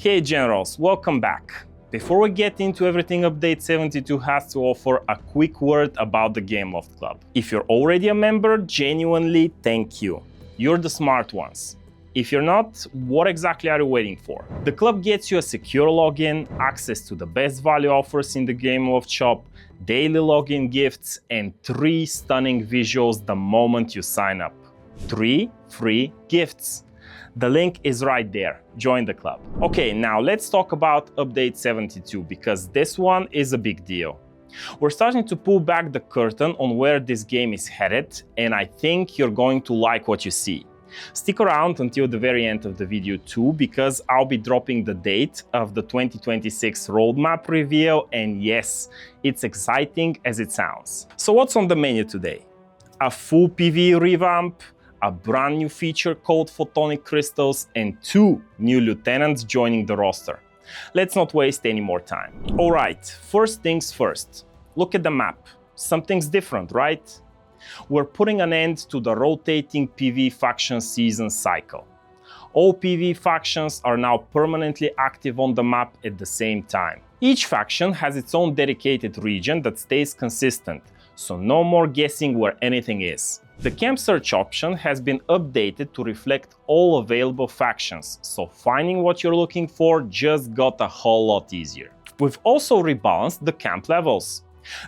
Hey Generals, welcome back. Before we get into everything Update 72 has to offer, a quick word about the Game Loft Club. If you're already a member, genuinely thank you. You're the smart ones. If you're not, what exactly are you waiting for? The club gets you a secure login, access to the best value offers in the Game Loft shop, daily login gifts, and 3 stunning visuals the moment you sign up. 3 free gifts. The link is right there. Join the club. Okay, now let's talk about Update 72 because this one is a big deal. We're starting to pull back the curtain on where this game is headed, and I think you're going to like what you see. Stick around until the very end of the video too, because I'll be dropping the date of the 2026 roadmap reveal, and yes, it's exciting as it sounds. So what's on the menu today? A full PvE revamp, a brand new feature called Photonic Crystals, and 2 new lieutenants joining the roster. Let's not waste any more time. Alright, first things first. Look at the map. Something's different, right? We're putting an end to the rotating PvE faction season cycle. All PvE factions are now permanently active on the map at the same time. Each faction has its own dedicated region that stays consistent, so no more guessing where anything is. The camp search option has been updated to reflect all available factions, so finding what you're looking for just got a whole lot easier. We've also rebalanced the camp levels.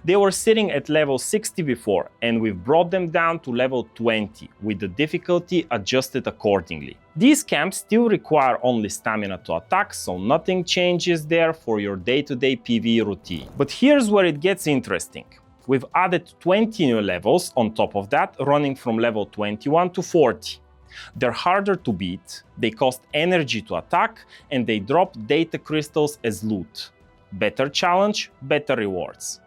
They were sitting at level 60 before, and we've brought them down to level 20, with the difficulty adjusted accordingly. These camps still require only stamina to attack, so nothing changes there for your day-to-day PvE routine. But here's where it gets interesting. We've added 20 new levels on top of that, running from level 21 to 40. They're harder to beat, they cost energy to attack, and they drop data crystals as loot. Better challenge, better rewards.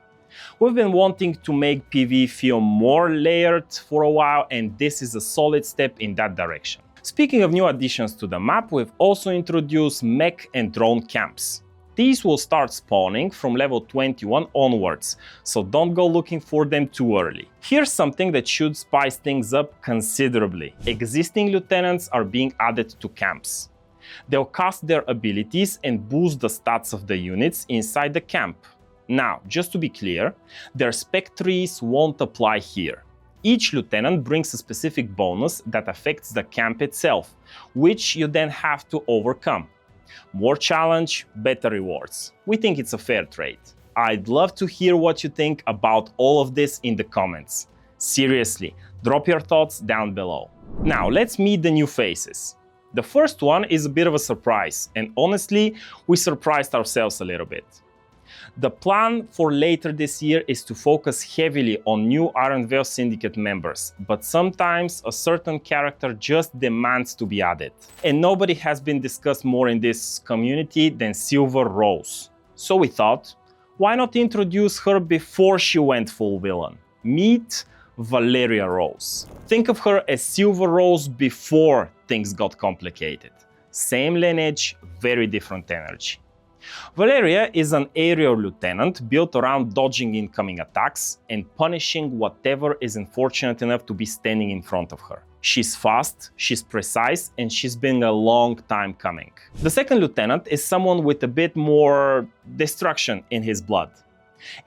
We've been wanting to make PvE feel more layered for a while, and this is a solid step in that direction. Speaking of new additions to the map, we've also introduced mech and drone camps. These will start spawning from level 21 onwards, so don't go looking for them too early. Here's something that should spice things up considerably. Existing lieutenants are being added to camps. They'll cast their abilities and boost the stats of the units inside the camp. Now, just to be clear, their spec trees won't apply here. Each lieutenant brings a specific bonus that affects the camp itself, which you then have to overcome. More challenge, better rewards. We think it's a fair trade. I'd love to hear what you think about all of this in the comments. Seriously, drop your thoughts down below. Now, let's meet the new faces. The first one is a bit of a surprise, and honestly, we surprised ourselves a little bit. The plan for later this year is to focus heavily on new Iron Veil Syndicate members, but sometimes a certain character just demands to be added. And nobody has been discussed more in this community than Silver Rose. So we thought, why not introduce her before she went full villain? Meet Valeria Rose. Think of her as Silver Rose before things got complicated. Same lineage, very different energy. Valeria is an aerial lieutenant built around dodging incoming attacks and punishing whatever is unfortunate enough to be standing in front of her. She's fast, she's precise, and she's been a long time coming. The second lieutenant is someone with a bit more destruction in his blood.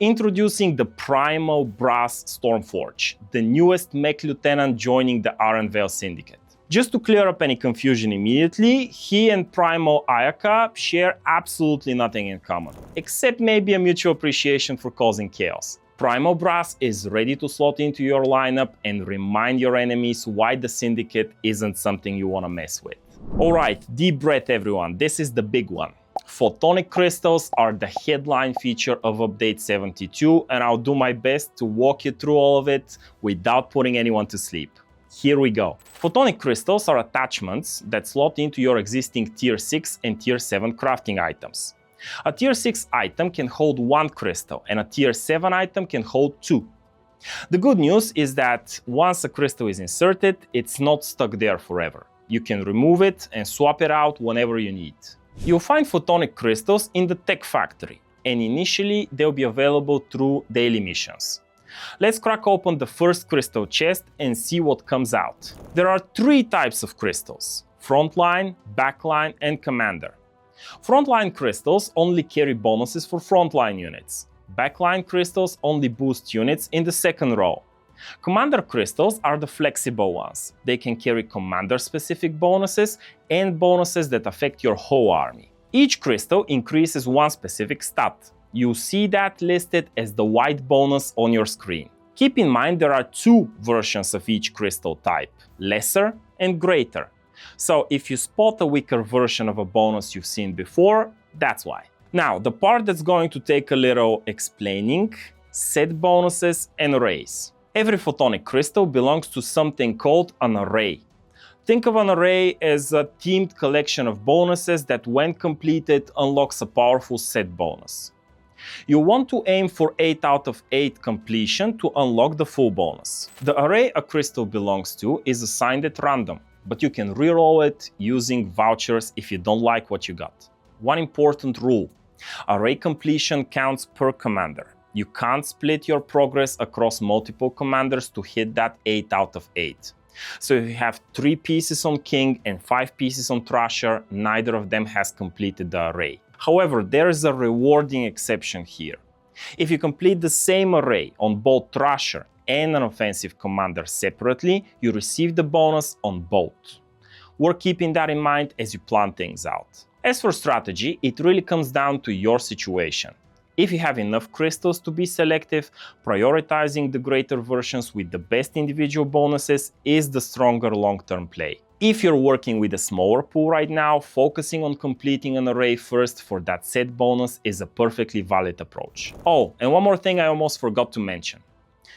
Introducing the Primal Brass Stormforge, the newest mech lieutenant joining the Iron Veil Syndicate. Just to clear up any confusion immediately, he and Primal Ayaka share absolutely nothing in common, except maybe a mutual appreciation for causing chaos. Primal Brass is ready to slot into your lineup and remind your enemies why the Syndicate isn't something you want to mess with. Alright, deep breath everyone, this is the big one. Photonic Crystals are the headline feature of Update 72, and I'll do my best to walk you through all of it without putting anyone to sleep. Here we go. Photonic Crystals are attachments that slot into your existing Tier 6 and Tier 7 crafting items. A Tier 6 item can hold 1 crystal, and a Tier 7 item can hold 2. The good news is that once a crystal is inserted, it's not stuck there forever. You can remove it and swap it out whenever you need. You'll find Photonic Crystals in the Tech Factory, and initially they'll be available through daily missions. Let's crack open the first crystal chest and see what comes out. There are 3 types of crystals: Frontline, Backline, and Commander. Frontline crystals only carry bonuses for frontline units. Backline crystals only boost units in the second row. Commander crystals are the flexible ones. They can carry commander-specific bonuses and bonuses that affect your whole army. Each crystal increases one specific stat. You see that listed as the white bonus on your screen. Keep in mind there are two versions of each crystal type, lesser and greater. So if you spot a weaker version of a bonus you've seen before, that's why. Now, the part that's going to take a little explaining, set bonuses and arrays. Every photonic crystal belongs to something called an array. Think of an array as a themed collection of bonuses that, when completed, unlocks a powerful set bonus. You want to aim for 8 out of 8 completion to unlock the full bonus. The array a crystal belongs to is assigned at random, but you can reroll it using vouchers if you don't like what you got. One important rule: array completion counts per commander. You can't split your progress across multiple commanders to hit that 8 out of 8. So if you have 3 pieces on King and 5 pieces on Thrasher, neither of them has completed the array. However, there is a rewarding exception here. If you complete the same array on both Thrasher and an offensive commander separately, you receive the bonus on both. Worth keeping that in mind as you plan things out. As for strategy, it really comes down to your situation. If you have enough crystals to be selective, prioritizing the greater versions with the best individual bonuses is the stronger long-term play. If you're working with a smaller pool right now, focusing on completing an array first for that set bonus is a perfectly valid approach. Oh, and one more thing I almost forgot to mention.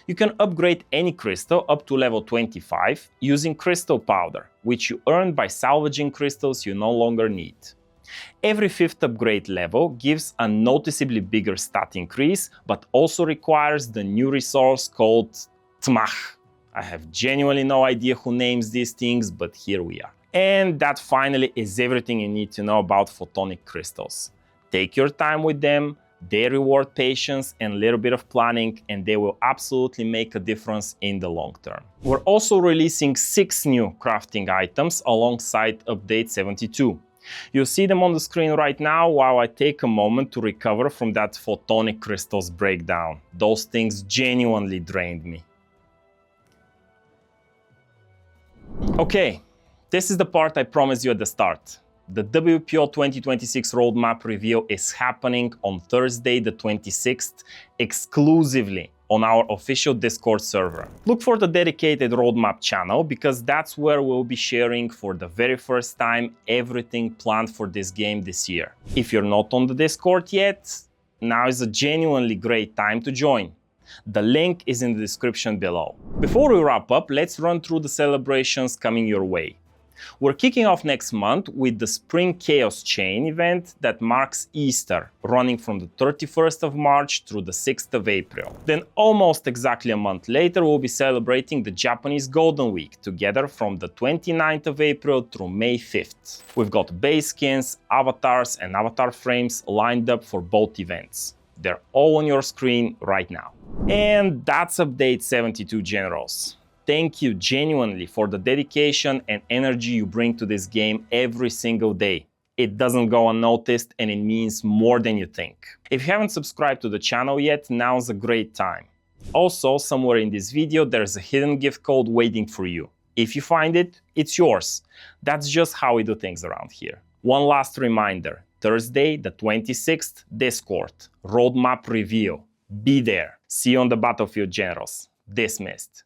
You can upgrade any crystal up to level 25 using crystal powder, which you earn by salvaging crystals you no longer need. Every 5th upgrade level gives a noticeably bigger stat increase, but also requires the new resource called Tmach. I have genuinely no idea who names these things, but here we are. And that finally is everything you need to know about photonic crystals. Take your time with them, they reward patience and a little bit of planning, and they will absolutely make a difference in the long term. We're also releasing 6 new crafting items alongside update 72. You'll see them on the screen right now while I take a moment to recover from that photonic crystals breakdown. Those things genuinely drained me. Okay, this is the part I promised you at the start. The WPO 2026 roadmap reveal is happening on Thursday the 26th exclusively on our official Discord server. Look for the dedicated roadmap channel because that's where we'll be sharing for the very first time everything planned for this game this year. If you're not on the Discord yet, now is a genuinely great time to join. The link is in the description below. Before we wrap up, let's run through the celebrations coming your way. We're kicking off next month with the Spring Chaos Chain event that marks Easter, running from the 31st of March through the 6th of April. Then almost exactly a month later, we'll be celebrating the Japanese Golden Week together from the 29th of April through May 5th. We've got base skins, avatars and avatar frames lined up for both events. They're all on your screen right now. And that's update 72, Generals. Thank you genuinely for the dedication and energy you bring to this game every single day. It doesn't go unnoticed and it means more than you think. If you haven't subscribed to the channel yet, now's a great time. Also, somewhere in this video, there's a hidden gift code waiting for you. If you find it, it's yours. That's just how we do things around here. One last reminder, Thursday the 26th, Discord, roadmap reveal. Be there. See you on the battlefield, Generals. Dismissed.